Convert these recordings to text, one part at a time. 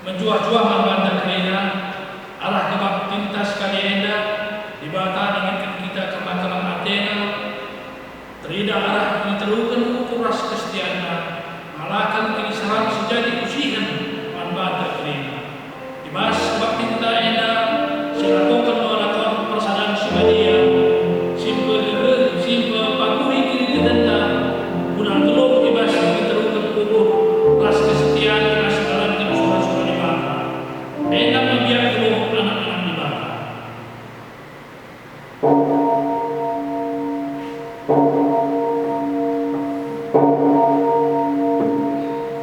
menjuah-juah membantah kerena arah kebak tintas kali enda di bata inginkan kita ke makaman Athena terida arah ini terukan ukur ras kesetiaannya malakan kini serang sejadi usihan membantah kerena di mas kebak tinta enda silakukan melakukan persadan sibadia simple pakui kini kedenta guna telur ibas ini terukan ukur ras kesetiaan kena segalan kena surah-surah di bata enak membiak telur anak-anak di bata.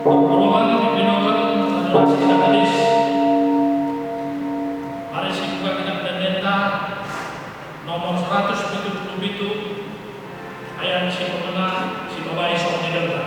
Pertolongan dibinakan adalah sekitar hadis. Mari buka kitab Pendeta nomor 177 ayat si pemenang si babai sok di delta.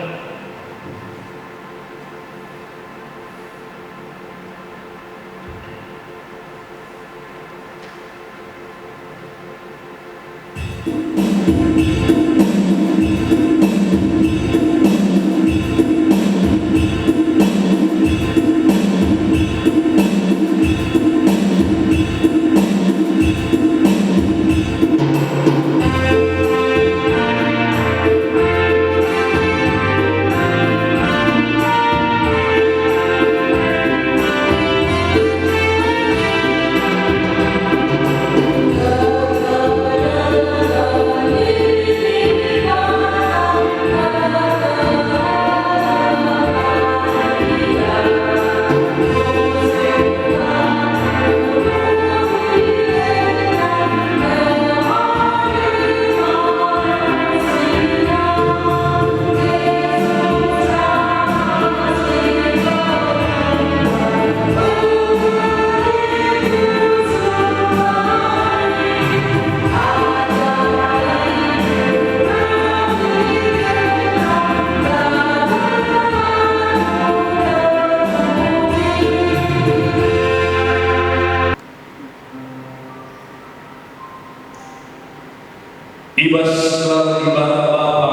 Ibas selalu ibadah Bapa,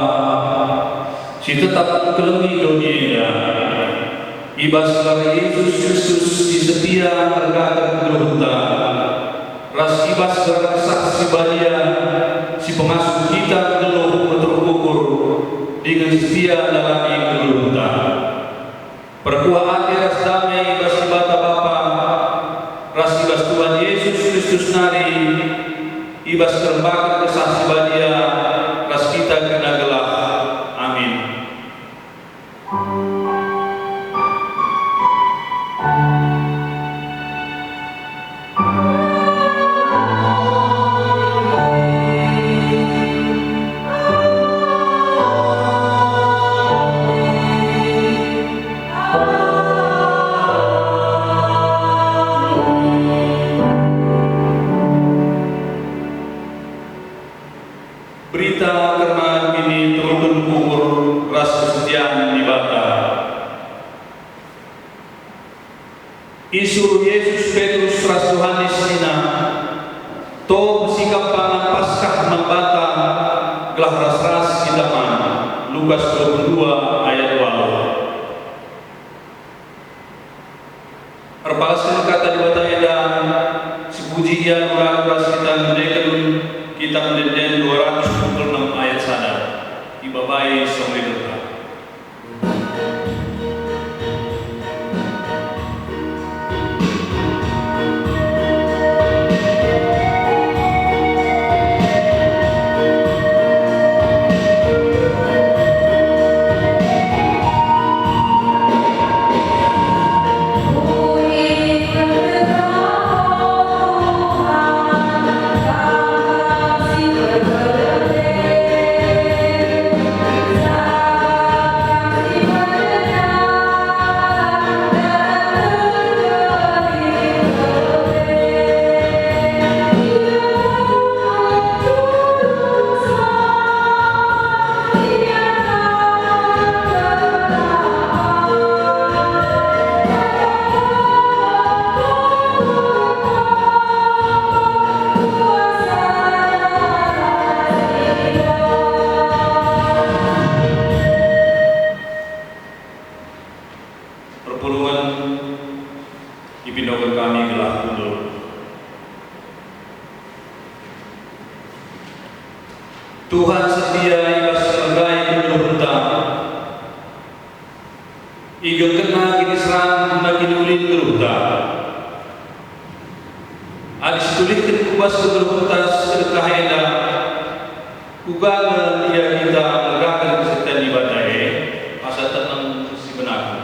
si tetap kelebih dunia. Ibas selalu Yesus Kristus si setia terkadang keluhta. Ras ibas selalu saksi badia, si pengasuh kita geluh terukur dengan setia dalam keluhta. Perkuah hati ras damai ibas ibadah Bapa, ras ibas Tuhan Yesus Kristus nari. Ibas terbakat kesaksi badia ras kita kena gelap. Amin. Berita firman ini turun ukur ras kesetiaan di bata. Isu Yesus Petrus ras Yohanes Nina to bersikap pangan Paskah membata gelah ras-ras idaman. Lukas 22 ayat 2. Arpalaskan kata di bata edan si puji ia nurang ras kita mendekan kita mendekan 226 ayat sadar ibabai somrida. ipindokan kami gelah kundur. Tuhan setia ibas sebagai penuhunta, igel kena kini serang guna kini ulin geruhta. Adis tulihkan kubas kegeruhta sedekah eda, ugal dia kita melegakan kesetiaan ibadah asa tenang si benar.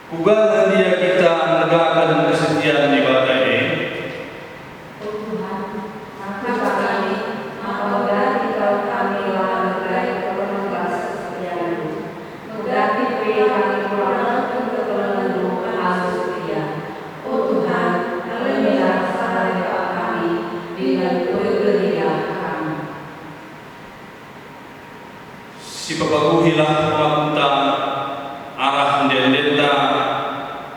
Ugal dia kita menegakkan kesetiaan ibadah ini. Oh Tuhan, maka kami apabila kita kami menegai penugas kesetiaan, mengganti beri kami kurang untuk menentukan hasil setia. Oh Tuhan, alamilah sahabat kami dengan kegelisahan kami. Si pepaguhilah pemakunta arah mendenda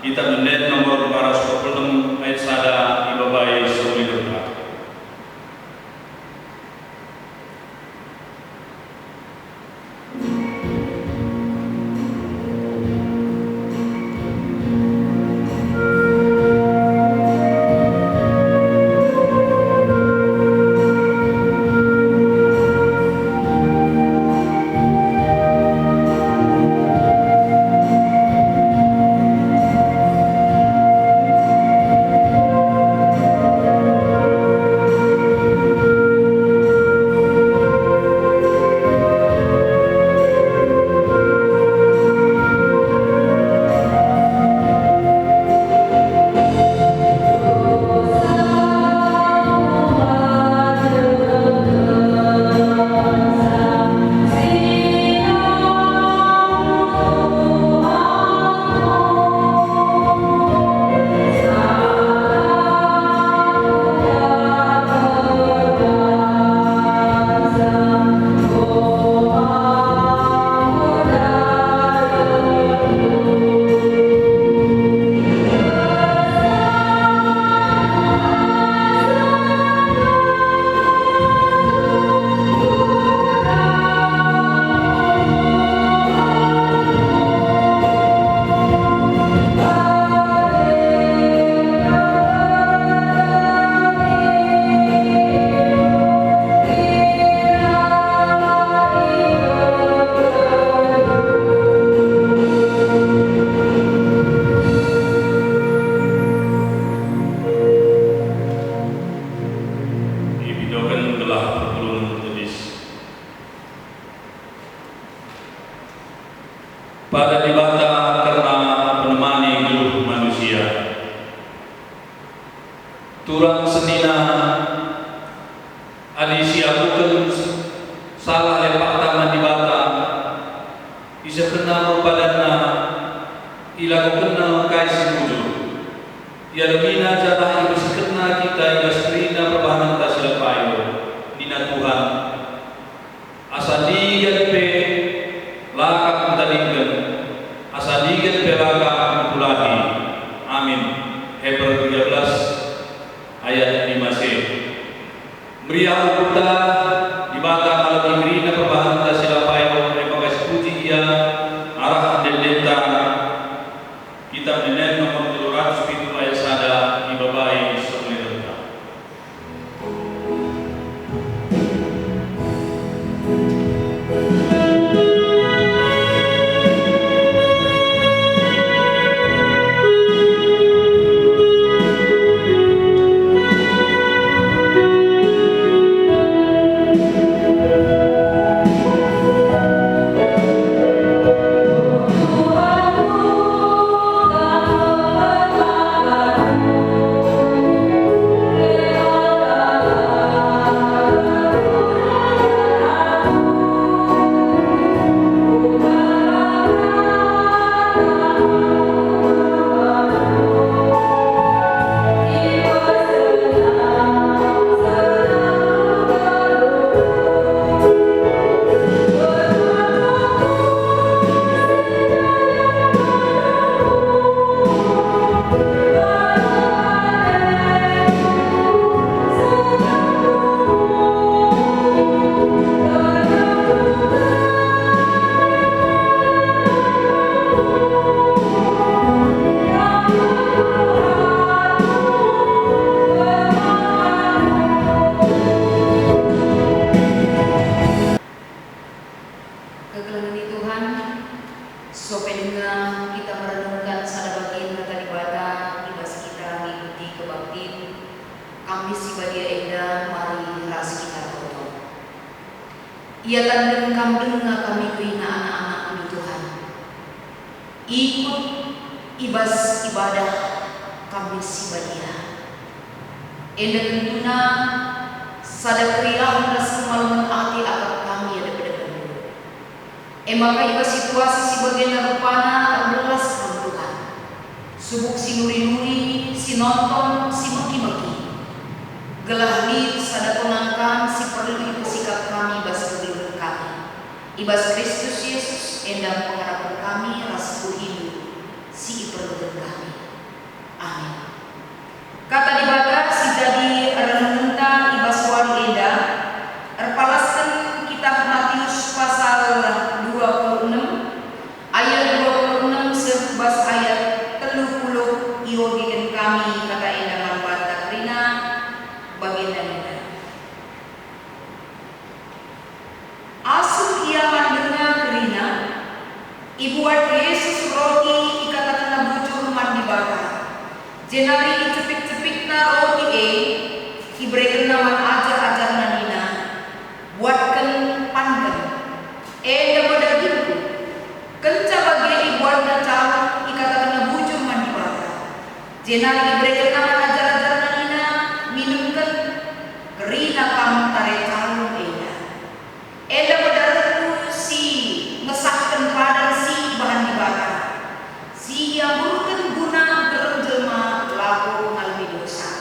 kita mendet nomor 426 ayat sada ibabai suri doa. Pada dibata karena menemani geluh manusia. Turang senina adisi akukan salah lepak tangan dibata. Bisa kena padana ilaku kena kaisi muju. Ya lemina jatah ibu sekena kita ila serina perbahanan tasila payo. Nina Tuhan asadigan pe lakak tadinggan asadigan pe lakak pulahi. Amin. Hebrew 13 ayat 5c. Meriah kita dibata kalau diberi perbahanan tasila payo repakas puji ia arah dendeta kita menen nomor 707 ayat sada ibabai semuanya. So pendengar kita merenungkan sada bagian kata ibadah ibas kita mengikuti kebaktin kami si badia enda mari ras kita potong. Ia tandeng dengar kami kuina anak-anak kami Tuhan. Ikut ibas ibadah kami si badia. Enda tentuna sada kriah ras kemaluman hati akan kami ada pada maka iba situasi si bagian rupana belas Tuhan. Subuk si nuri-nuri, si nonton, si maki-maki. Gelahli sada pengangkan si perlu itu sikap kami ibas kegeluhan kami. Ibas Kristus Yesus endang pengharapan kami rasu hidup si perlukan kami. Amin. Kata dibaca si jadi renunta ibas wali enda erpalaskan kitab Matius pasal 26 ayat 26 sebas ayat 30 iwogikan kami kata endangan bata krina bagian dana asup ia mendengar krina ibu buat Yesus roti ikatan bujur mandi bata jenari cepik-cepik na roti ibrekan naman ajar-ajar nanina buatkan pandan enda badaginku kenca bagi ibuan dan calon ikatan bujur mandi bata jenari ibrekan naman ajar-ajar nanina minumkan gerina kamu tare calon enda badaginku si ngesahkan padan si bahan di bata si yang burukan guna berjelma laku alami dosa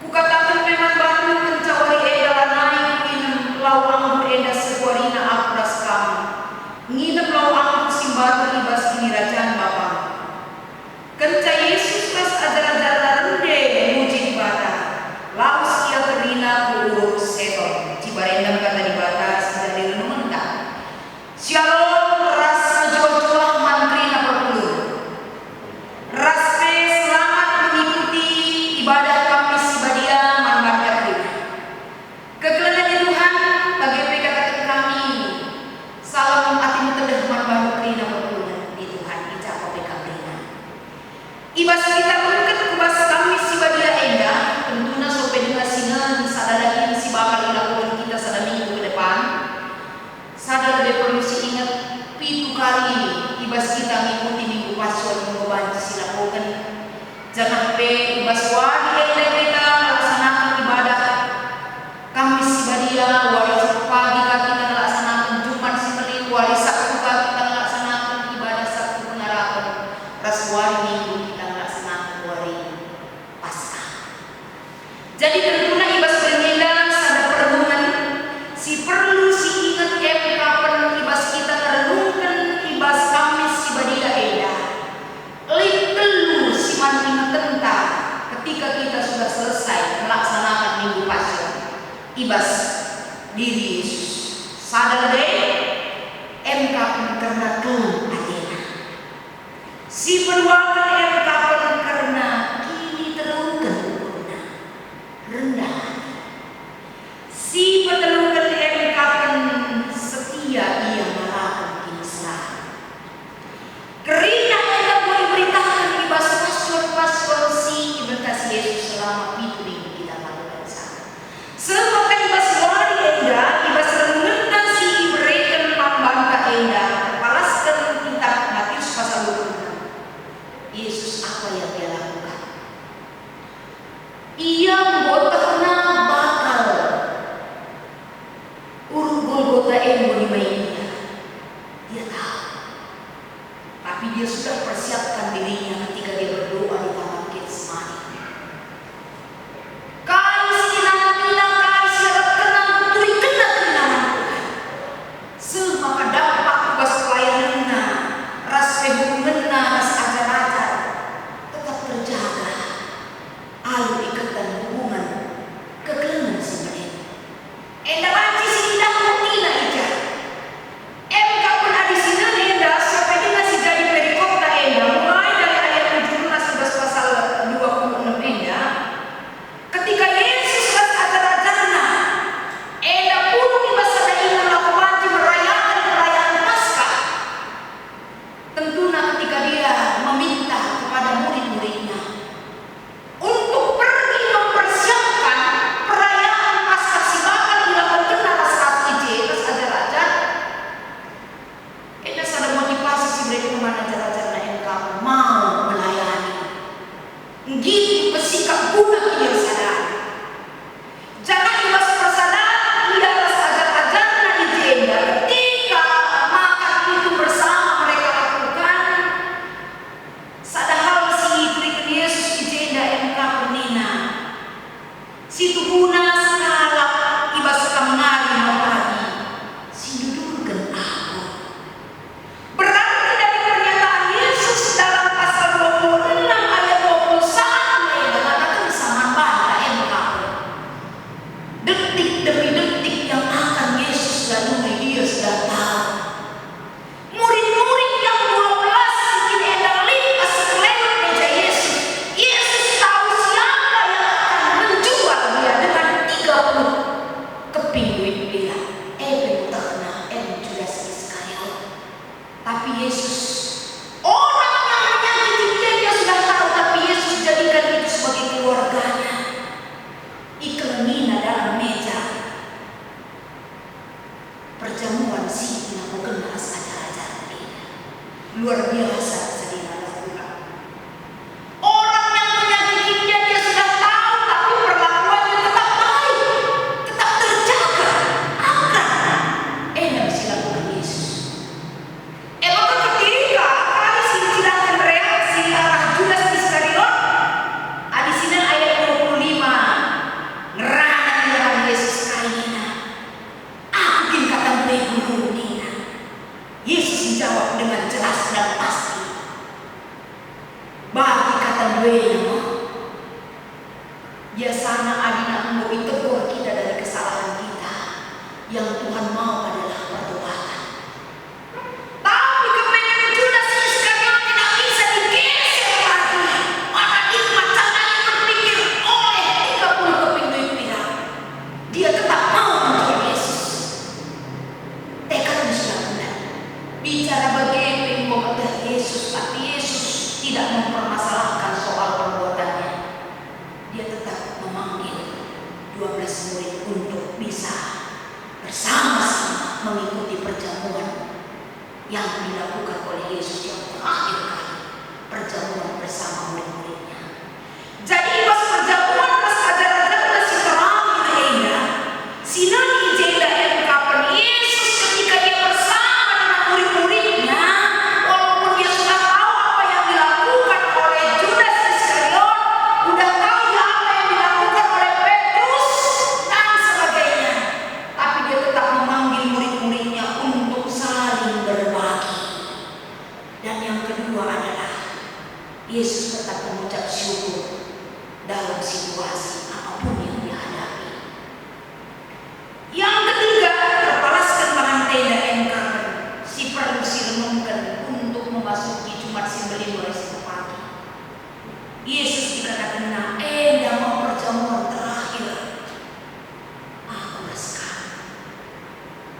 kukatakan memang batu mencawari enda lanai minum lawang enda sebuarina akras kamu nginep lawang simbatu ibas ini rajaan Bapa kenca Yesus ras ajar-ajar rende muji di bata laus ia kerina kuuruk seton cibarendam kata di bata sudah direnungkan Shalom ras jojolah mantrina perpuluh ras selamat mengikuti ibadah kami sibadia manbakat kekelengan Tuhan bagi kata kami salam hati tedah manbakat krina perpuluh di Tuhan icap PKB ibas kita mengket kubas kami sibadia enda tentunya sope dengan sinan sadadahin si bakal dilakukan kita sada minggu ke depan sadar lebih perlu si ingat pitu kali ibas kita mengikuti minggu pasion minggu banci silakukan jangan pe ibas wadi enda kita melaksanakan ibadah kami sibadia wari pagi kita melaksanakan Jumat Senin wari Sabtu kita melaksanakan ibadah Sabtu pengharapan ras wari minggu kita melaksanakan wari Paskah jadi tentunya ibas berbeda sada perenungan si perlu si ingat kapan ibas kita merenungkan ibas kami sibadia eda perlu si manting tentang ketika kita sudah selesai melaksanakan minggu pasion ibas diri Yesus sadar deh MK karena Tuhan adena si perluakan MK karena kini terungkan kurna rendah si peterungkan MK setia ia melakukan kisah kerina enda boleh beritakan ibas pasion si ibadah Yesus selama itu minggu kita lakukan sana sebab ibas wali enda ibas renungan si ibrekan pambangka enda palaskan kitab Matius pasal 26 Yesus apa yang dia lakukan ia membotakna bakal urut Golgota di mainnya dia tahu tapi dia sudah persiapkan dirinya ketika dia berdoa di taman Getsemani maka dampak bas pelayananna ras hubunganna ras ajar-ajar tetap terjaga alu ikatan hubungan kekelengan sebenarnya enda banci sindah mutina ija MK pun adi sinah enda sampai dengan si jadi perikopta enda mulai dari ayat 17 luar biasa sedihnya lakukan. Orang yang menyakiti dia sudah tahu, tapi perlakuannya tetap baik, tetap terjaga, akrab. Enak sih lakukan Yesus. Maka ketika kali silsilakan reaksi arah Judas Iskariot, di sini ayat 25, ngerana dengan Yesus kainina. Aku kin kata gue guru nina. Yesus menjawab dengan jelas dan pasti. Bagi kata gue nama, biasanya adina engkau ditegur kita dari kesalahan kita. Yang Tuhan mau adalah pertobatan. Tapi kepengen Judas Iskariot tidak bisa digeser lagi. Maka hikmat caranya berpikir oleh 30 keping duit perak. Dia tetap mau menjual Yesus. Tekadnya sudah benar. Bicara bagaimana mengkomentar Yesus, tapi Yesus tidak mempermasalahkan soal perbuatannya. Dia tetap memanggil 12 murid untuk bisa bersama-sama mengikuti perjamuan yang dilakukan oleh Yesus yang terakhir kali, perjamuan bersama murid-muridnya. Jadi pas perjamuan pas ajar-ajar si terakhir ini, sinani jeda yang kapan Yesus ketika dia bersama dengan murid-muridnya, walaupun dia sudah tahu apa yang dilakukan oleh Judas Iskariot, udah tahu apa yang dilakukan oleh Petrus dan sebagainya, tapi dia tetap memanggil murid-muridnya untuk saling berbagi. Dan yang kedua adalah Yesus tetap mengucap syukur dalam situasi apapun yang dihadapi. Yang ketiga, terpalaskan bahan tenda engkapan si perlu renungkan untuk memasuki Jumat Sembelih resiko pagi. Yesus dikatakan mau perjamuan terakhir. Aku sekali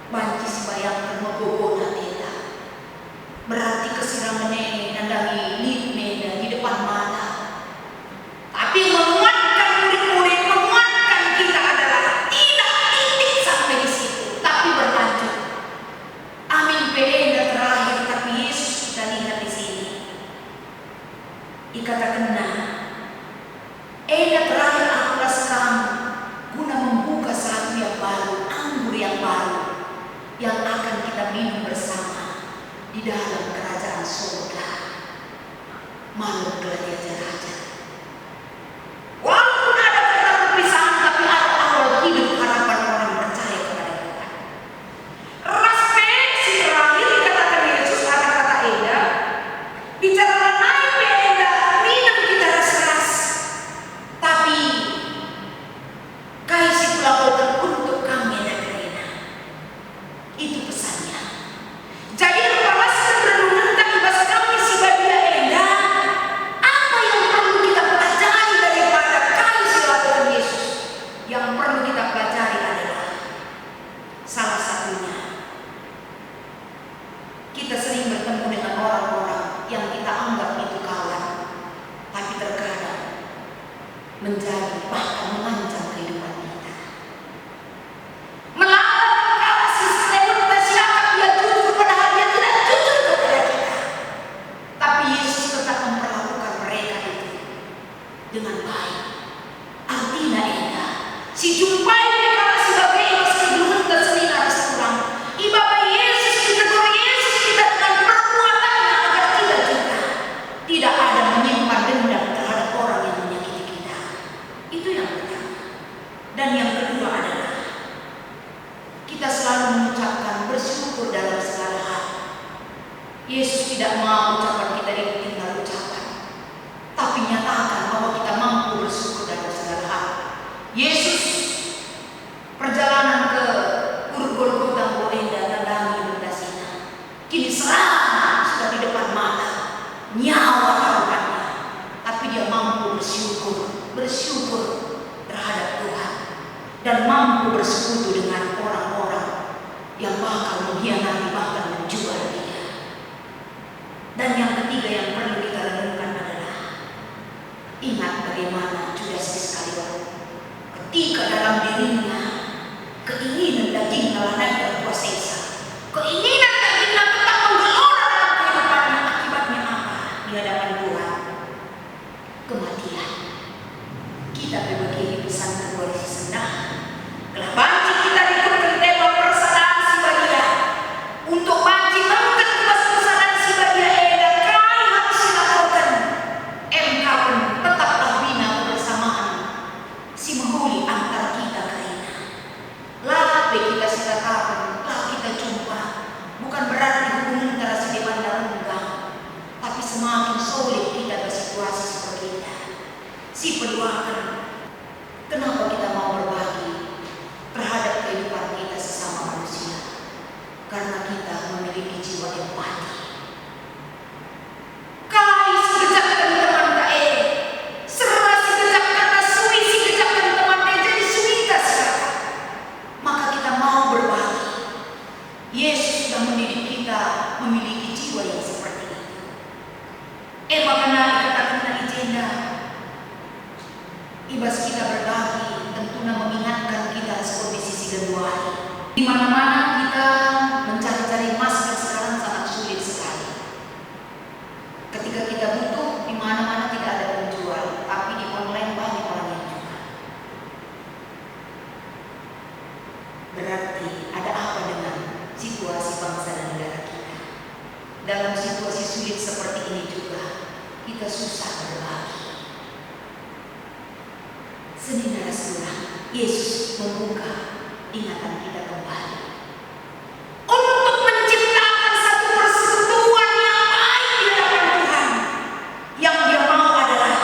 banci sebayangkan megogona tenda. Berarti kesirangannya nandangi litne di depan mata. Tapi menguatkan murid-murid, menguatkan kita adalah tidak titik sampai di situ, tapi berlanjut. Amin peda terakhir, tapi Yesus kita lihat di sini. Dikatakan terakhir akulah kamu guna membuka sesuatu yang baru, anggur yang baru yang akan kita minum bersama di dalam kerajaan surga. Makhluk gladiator raja. Walaupun ada kata perpisahan, tapi ada awal hidup harapan orang percaya kepada Tuhan. Respek si terakhir dikatakan Yesus ada kata Eda. Bicara naik Eda, minum kita ras-ras. Tapi kasih pelabuhan untuk kami negeri. Itu pesannya. Jadi terpalaskan renungan ibas kami si badia Eda. Apa yang perlu kita pelajari daripada kasih lakukan Yesus? Yang perlu kita pelajari adalah salah satunya, kita sering bertemu dengan orang-orang yang kita anggap itu kawan, tapi terkadang menjadi bahkan mengancam kehidupan kita. Melawan kalah sistem siapa dia jujur padahal dia tidak jujur kepada kita. Tapi Yesus tetap memperlakukan mereka itu dengan baik. Artinya si jumpai mereka sebagai sebelum terselina kurang. Ibadah Yesus ditegur Yesus tidak dengan perbuatannya agar tidak ada menyimpan dendam terhadap orang yang menyakiti kita. Itu yang pertama. Dan yang kedua adalah kita selalu mengucapkan bersyukur dalam segala hal. Yesus tidak mau ucapan kita itu tinggal ucapan, tapi nyatakan bahwa kita mampu bersyukur dalam segala hal. Yesus perjalanan ke Golgota Goenda dan Dasina, kini serang sudah di depan mata, nyawa taruhannya, tapi dia mampu bersyukur terhadap Tuhan dan mampu bersekutu dengan orang-orang yang bakal mengkhianati bahkan menjual dia. Dan yang ketiga yang perlu kita renungkan adalah ingat bagaimana Judas Iskariot ketika dalam dirinya keinginan dagingnya naik berproses, keinginan dagingnya tetap menggelora dalam kehidupannya Makana ikatakan na ijenda. Ibas kita berbagi, tentunya mengingatkan kita seperti sisi kedua. Di mana-mana kita mencari-cari masker sekarang sangat sulit sekali. Ketika kita butuh, di mana-mana tidak ada penjual, tapi di online banyak orang yang jual. Berarti ada apa dengan situasi bangsa dan negara kita? Dalam situasi sulit seperti ini juga, kita susah berbagi. Senin Rasulullah, Yesus membuka ingatan kita kembali untuk menciptakan satu persekutuan yang baik di hadapan Tuhan. Yang Dia mau adalah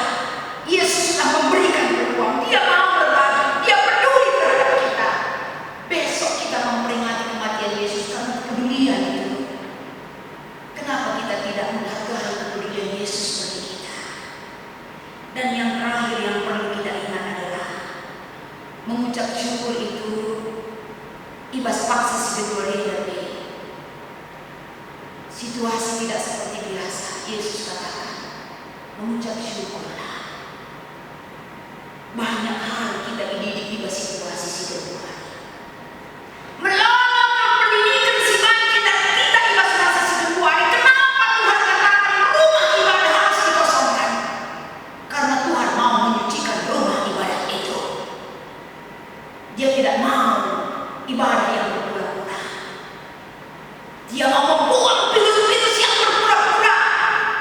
Yesus sudah memberikan peluang. Dia mau berbagi, Dia peduli terhadap kita. Besok kita memperingati kematian Yesus karena kepedulian itu. Kenapa kita tidak menghargai kepedulian Yesus bagi kita? Dan yang terakhir yang perlu kita ingat adalah mengucap syukur itu ibas paksa si kedua dari situasi tidak seperti biasa. Yesus katakan mengucap syukurlah. Banyak hal kita dididik ibas situasi si kedua. Melakukan pendidikan si banci dan kita ibas masa si kedua. Kenapa Tuhan katakan rumah ibadah harus dikosongkan? Karena Tuhan mau menyucikan rumah ibadah itu. Dia tidak mau ibadah yang berpura-pura. Dia mau membuang virus-virus yang berpura-pura.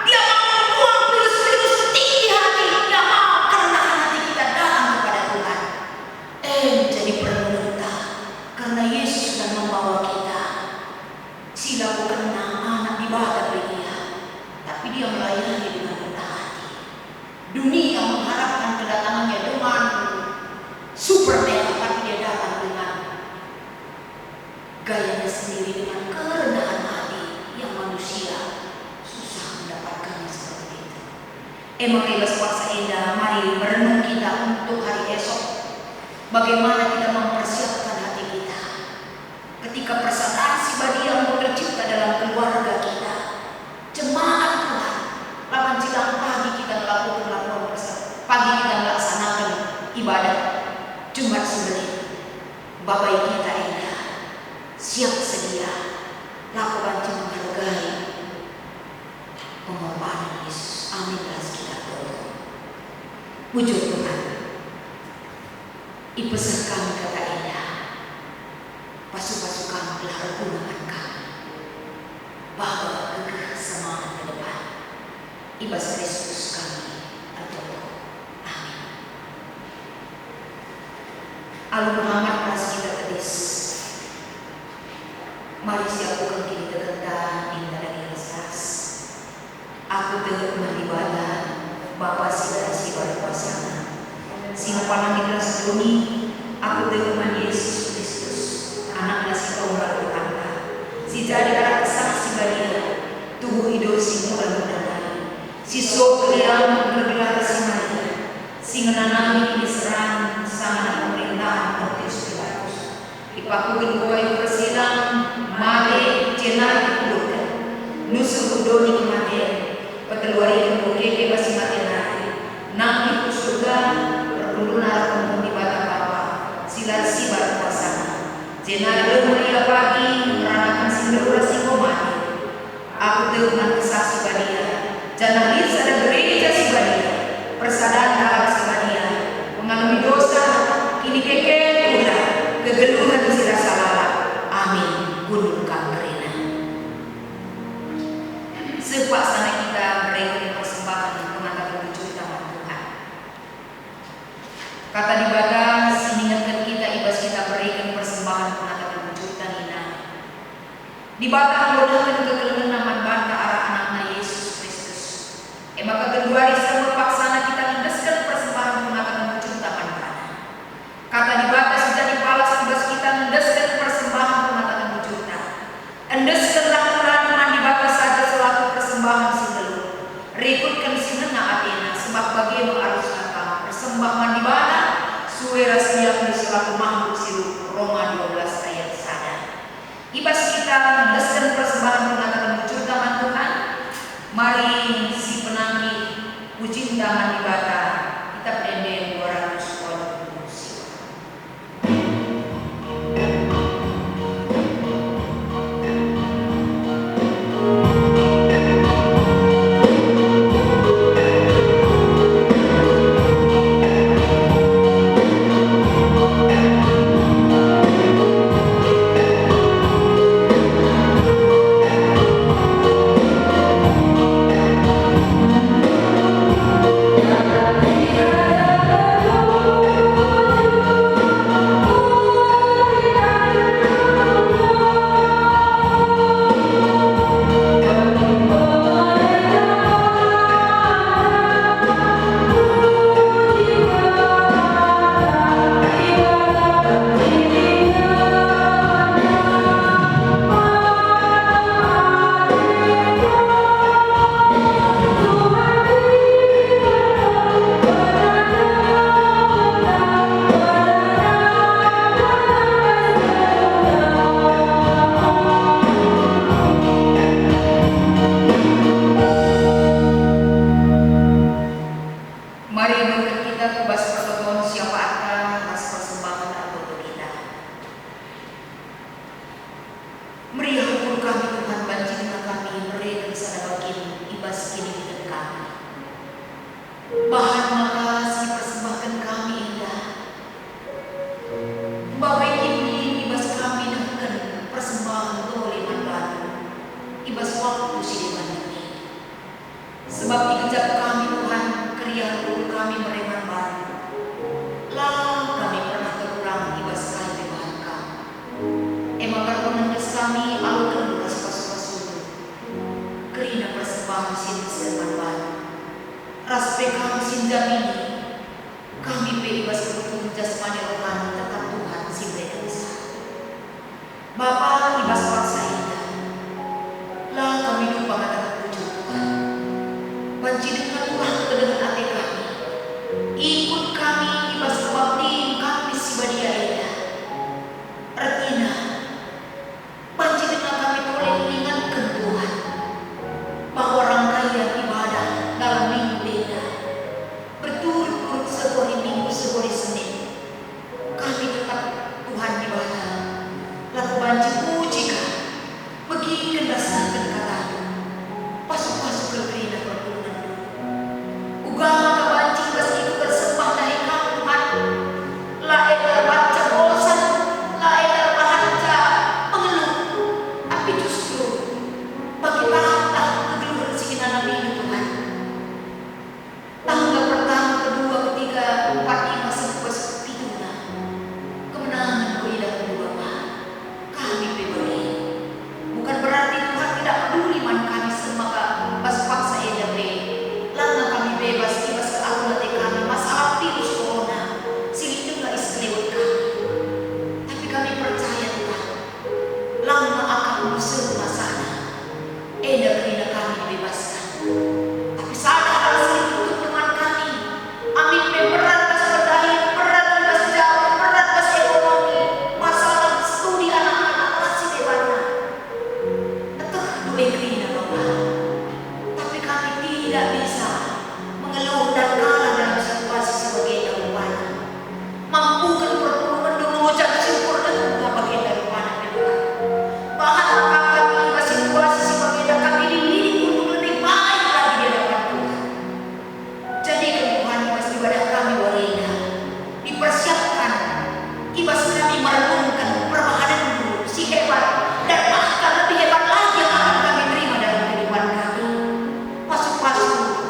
Dia mau membuang virus-virus tinggi hati. Dia mau kerendahan hati kita datang kepada Tuhan. Menjadi pemerintah karena Yesus sudah membawa kita. Sila bukan anak ibadah bagi Dia, tapi Dia melayani dengan rendah hati. Dunia mengharapkan kedatangannya dengan super mega, tapi Dia datang dengan gayanya sendiri, dengan kerendahan hati yang manusia susah mendapatkannya seperti itu. Maka ibas puasa indah, mari merenung kita untuk hari esok. Bagaimana kita mempersiapkan hati kita ketika persaudaraan sibadi yang tercipta dalam keluarga kita, jemaat Tuhan. Lapan siang pagi kita melakukan laporan persaudaraan, pagi kita melaksanakan ibadah Jumat Sembelih. Bapak kita indah, siap sedia, lakukan cuma menghargai pengorbanan Yesus. Amin. Kita berdoa. Wujud Tuhan, ipesah kami kata indah, pasu-pasu kami telah gunakan kami, bawa kegah semangat ke depan. Ibas Kristus kami berdoa. Amin. Alun Muhammad pras kita tedis. Mari siapkan kini tergenta indah dan ikhlas. Aku telah beribadah Bapa Sida Sibar Kuasana. Sing panang ikhlas duni. Aku telah Yesus Kristus, anak nasi kaulah berkata. Si jadi anak saksi badia, tubuh hidup si muda mudana. Si sok yang bergelar si Maria. Sing nanami diserang sangat pemerintahan Pontius Pilatus. Ipakuin kuai persilang male jenar dipulurkan. Nusuk udoni kematian. Peteluari kebukeke basi matenari. Nang iku surga perpundunar kemun di bata bapa. Silar sibar kuasana. Jenar bermulia pagi meranakan singgura singkomati. Aku dengan kesaksi badia. Jangan bisa ada gereja si badia. Persadaran dalam si badia. Mengalami dosa kini keke pula. Kegeluhan si rasa lala. Amin. Gunung kangkerina. Sepak sana kita berikan persembahan mengatakan wujud taman Tuhan. Kata dibaca, singingatkan kita ibas kita berikan persembahan mengatakan wujud tanina. Dibaca anggodakan kekelengahan banta arah anaknya Yesus Kristus. Maka kedua serba paksana kita mendeskan persembahan mengatakan wujud taman Tuhan. Kata dibaca sudah dibalas ibas kita mendeskan persembahan mengatakan wujud Tuhan. Endeskanlah Tuhan dibaca saja selaku persembahan sindelu. Rikutkan sinena Athena sebab bagi mengaruskan kamu persembahan di mana suara siap di selaku makhluk sirup Roma 12 ayat 1. Ibas kita mendeskan persembahan mengatakan wujud tangan Tuhan. Mari si penang Puji undangan ibadah kita pendek 280 siwa. Mari berkat kita tubas pertemuan siapa atas persembahan atau kita. Meriah hukum kami Tuhan banjirna kami mereka sana bagian ibas kini dan kami. Bahan makasih persembahkan kami indah. Bagai kini ibas kami dengan persembahan oleh baru. Ibas waktu sidiman ini. Sebab dikejap kami Tuhan kriya kami mereman baru. Lah kami pernah terkurang ibas kali bebahan kami. Emang karbonan kami alukan beras pasu-pasu. Kerina persembahan sini sedepan baru. Raspe kami sinjam ini. Kami bebas kebutuhan jasmani rohani tetap Tuhan si berdansa. Bapa ibas paksa indah. Lah kami lupa kata puji Tuhan. Banjirkan Tuhan kedengan hati kami. Ikut kami ibas kebakti kami si badia indah. Artinya banjirkan kami boleh mengingatkan Tuhan bahwa rangkaian ibadah dalam minggu beda berturut-turut sebuah minggu sebuah Senin kami tetap Tuhan ibadah lalu banjir puji kami bagi kendaskan kata pasuk-pasuk ke kerina pertunan ugama kebanci bas itu bersembah dari kamu Tuhan lah edar baca bosan lah edar baca mengeluh tapi justru bagi tahap kedua sekitar Nabi Tuhan tangga pertama, kedua, ketiga, 4, 5, 10, 7 kemenangan kuidah kedua kami beberi bukan berarti Tuhan tidak peduli man kami semaka pas paksa edabe lana kami bebas ibas ke akulate kami masalah virus corona sili juga iskelewat kami tapi kami percaya Tuhan lama akan usir masalah edabe kami bebaskan tapi sadar harus ikut teman kami amin berat pas berdaya berat pas jauh berat pas ekonomi masalah studi anak-anak masih dewasa betul dua kerina Bapak tapi kami tidak bisa mengeluh dan kalah dalam situasi sebagai dahulu mampukan pertolongan dan mengucap syukur dan bunga bagian daripada Tuhan bahan maka kami masih situasi sebagai kami dididik untuk lebih baik lagi di hadapan Tuhan jadikan Tuhan ibas ibadah kami warina dipersiapkan ibas kami merenungkan perbahanan dulu si hebat dan bahkan lebih hebat lagi yang akan kami terima dalam kehidupan kami pasuk-pasuk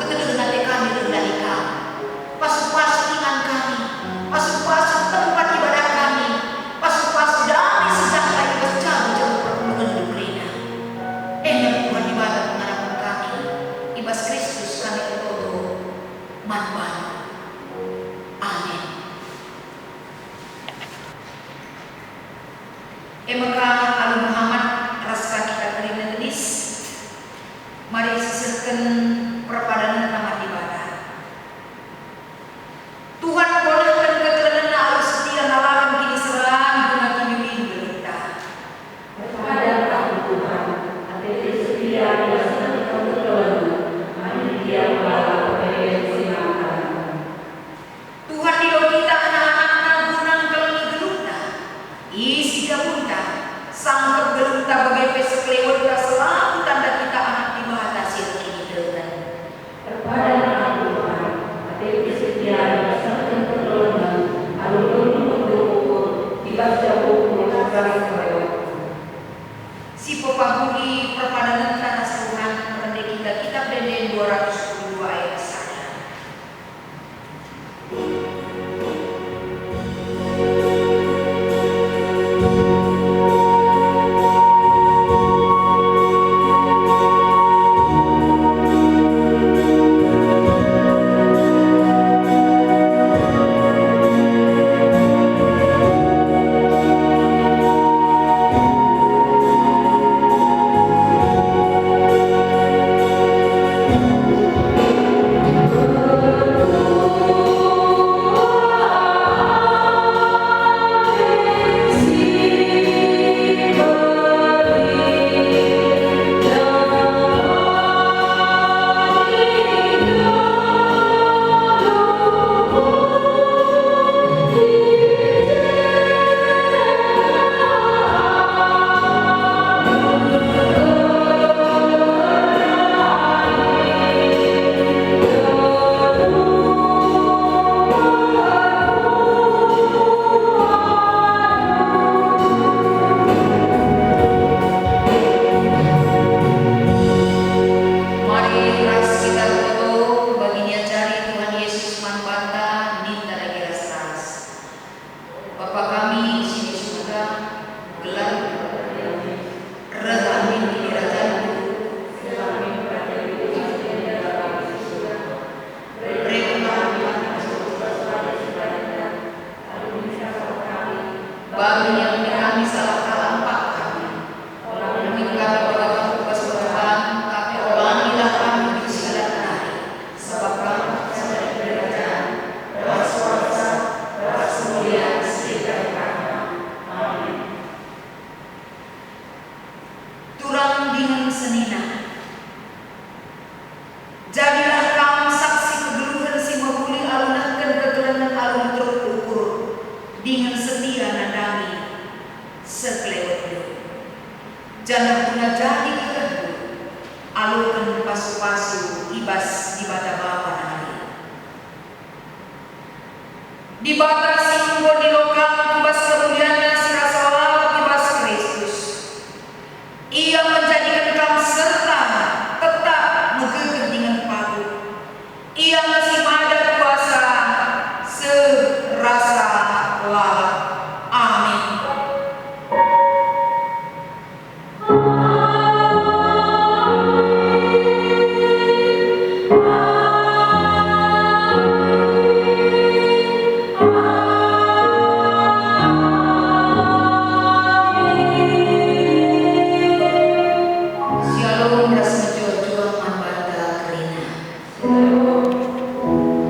Kitab Deden 222 ayat 1. Bagi yang kami salah kalampak kami, mungkin kami beragam tugas Tuhan, tapi ulangilah kami di segala hari, sebab kami sampai di kerajaan, beras kuasa, beras kemuliaan setia kami. Amin. Turang dengan senina, jadilah kamu saksi kegeluhan si mahuli alunahkan kegelanan alun terukur dengan setia nadami sekelewatnya. Jangan guna jadi kekehu alurkan pasu-pasu ibas di bata bapa hari. Di bata simbol di lokal